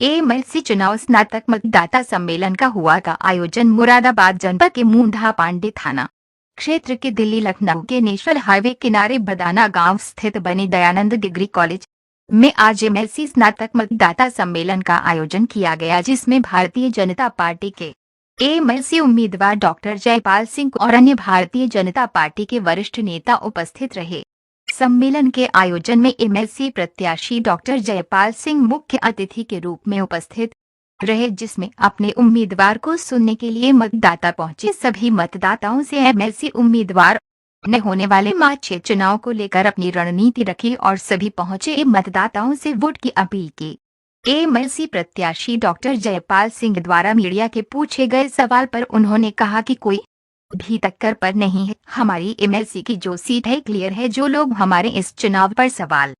MLC चुनाव स्नातक मतदाता सम्मेलन का हुआ का आयोजन मुरादाबाद जनपद के मूंढा पांडे थाना क्षेत्र के दिल्ली लखनऊ के नेशनल हाईवे किनारे बदाना गांव स्थित बने दयानंद डिग्री कॉलेज में आज एमएलसी स्नातक मतदाता सम्मेलन का आयोजन किया गया, जिसमें भारतीय जनता पार्टी के एमएलसी उम्मीदवार डॉक्टर जयपाल सिंह और अन्य भारतीय जनता पार्टी के वरिष्ठ नेता उपस्थित रहे। सम्मेलन के आयोजन में एमएलसी प्रत्याशी डॉक्टर जयपाल सिंह मुख्य अतिथि के रूप में उपस्थित रहे, जिसमें अपने उम्मीदवार को सुनने के लिए मतदाता पहुंचे। सभी मतदाताओं से एमएलसी उम्मीदवार ने होने वाले मार्च चुनाव को लेकर अपनी रणनीति रखी और सभी पहुंचे मतदाताओं से वोट की अपील की। एमएलसी प्रत्याशी डॉक्टर जयपाल सिंह द्वारा मीडिया के पूछे गए सवाल पर उन्होंने कहा कि कोई भी टक्कर पर नहीं है। हमारी एमएलसी की जो सीट है क्लियर है। जो लोग हमारे इस चुनाव पर सवाल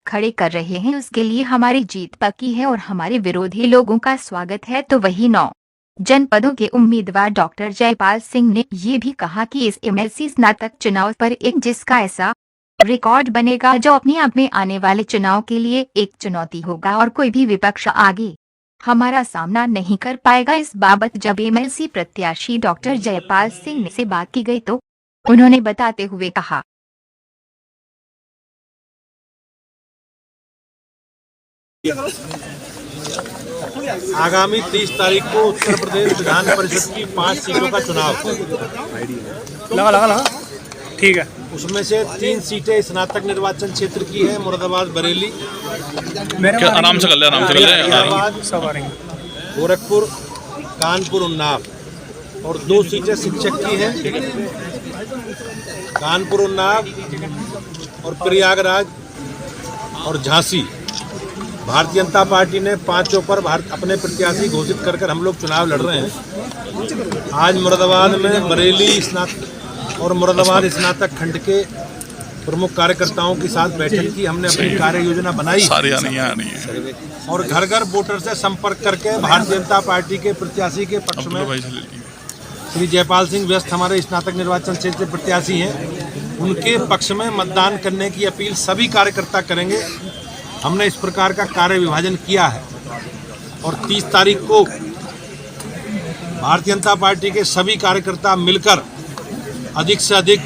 खड़े कर रहे हैं उसके लिए हमारी जीत पक्की है और हमारे विरोधी लोगों का स्वागत है। तो वही 9 जनपदों के उम्मीदवार डॉक्टर जयपाल सिंह ने ये भी कहा कि इस एमएलसी स्नातक चुनाव पर एक जिसका ऐसा रिकॉर्ड बनेगा जो अपने आप में आने वाले चुनाव के लिए एक चुनौती होगा और कोई भी विपक्ष आगे हमारा सामना नहीं कर पाएगा। इस बाबत जब एमएलसी प्रत्याशी डॉक्टर जयपाल सिंह से बात की गई तो उन्होंने बताते हुए कहा, आगामी 30 तारीख को उत्तर प्रदेश विधान परिषद की 5 सीटों का चुनाव लगा ठीक है। उसमें से 3 सीटें स्नातक निर्वाचन क्षेत्र की है, मुरादाबाद बरेली, आराम से कर ले इलाहाबाद, गोरखपुर, कानपुर, उन्नाव, और 2 सीटें शिक्षक की हैं, कानपुर, उन्नाव और प्रयागराज और झांसी। भारतीय जनता पार्टी ने 5 पर अपने प्रत्याशी घोषित कर हम लोग चुनाव लड़ रहे हैं। आज मुरादाबाद में बरेली और मुरादाबाद स्नातक खंड के प्रमुख कार्यकर्ताओं के साथ बैठक की। हमने अपनी कार्य योजना बनाई और घर घर वोटर से संपर्क करके भारतीय जनता पार्टी के प्रत्याशी के पक्ष में श्री जयपाल सिंह व्यस्त हमारे स्नातक निर्वाचन क्षेत्र के प्रत्याशी हैं, उनके पक्ष में मतदान करने की अपील सभी कार्यकर्ता करेंगे। हमने इस प्रकार का कार्य विभाजन किया है और 30 तारीख को भारतीय जनता पार्टी के सभी कार्यकर्ता मिलकर अधिक से अधिक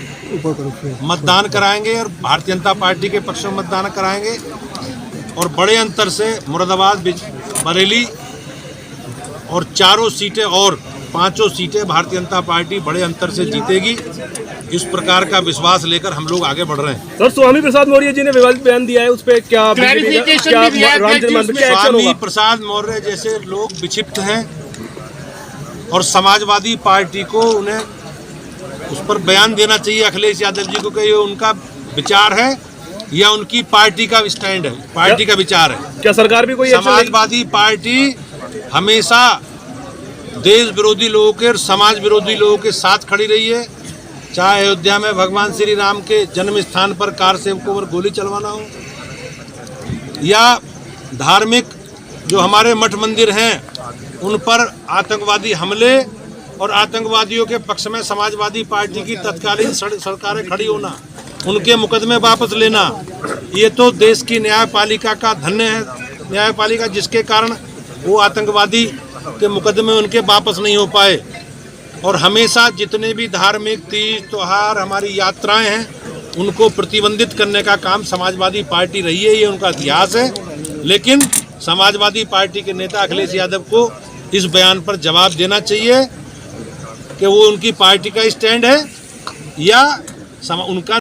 मतदान कराएंगे और भारतीय जनता पार्टी के पक्ष में मतदान कराएंगे और बड़े अंतर से मुरादाबाद, बरेली और 4 सीटें और 5 सीटें भारतीय जनता पार्टी बड़े अंतर से जीतेगी। इस प्रकार का विश्वास लेकर हम लोग आगे बढ़ रहे हैं। सर, स्वामी प्रसाद मौर्य जी ने विवादित बयान दिया है, उस पर क्या स्वामी प्रसाद मौर्य जैसे लोग विक्षिप्त हैं और समाजवादी पार्टी को उन्हें उस पर बयान देना चाहिए अखिलेश यादव जी को कि ये उनका विचार है या उनकी पार्टी का स्टैंड है, पार्टी का विचार है। क्या सरकार भी कोई समाजवादी पार्टी हमेशा देश विरोधी लोगों के और समाज विरोधी लोगों के साथ खड़ी रही है, चाहे अयोध्या में भगवान श्री राम के जन्म स्थान पर कार सेवकों पर गोली चलवाना हो या धार्मिक जो हमारे मठ मंदिर हैं उन पर आतंकवादी हमले और आतंकवादियों के पक्ष में समाजवादी पार्टी की तत्कालीन सरकारें खड़ी होना, उनके मुकदमे वापस लेना। ये तो देश की न्यायपालिका का धन्य है, न्यायपालिका जिसके कारण वो आतंकवादी के मुकदमे उनके वापस नहीं हो पाए। और हमेशा जितने भी धार्मिक तीज त्योहार हमारी यात्राएं हैं उनको प्रतिबंधित करने का काम समाजवादी पार्टी रही है, ये उनका इतिहास है। लेकिन समाजवादी पार्टी के नेता अखिलेश यादव को इस बयान पर जवाब देना चाहिए कि वो उनकी पार्टी का स्टैंड है या उनका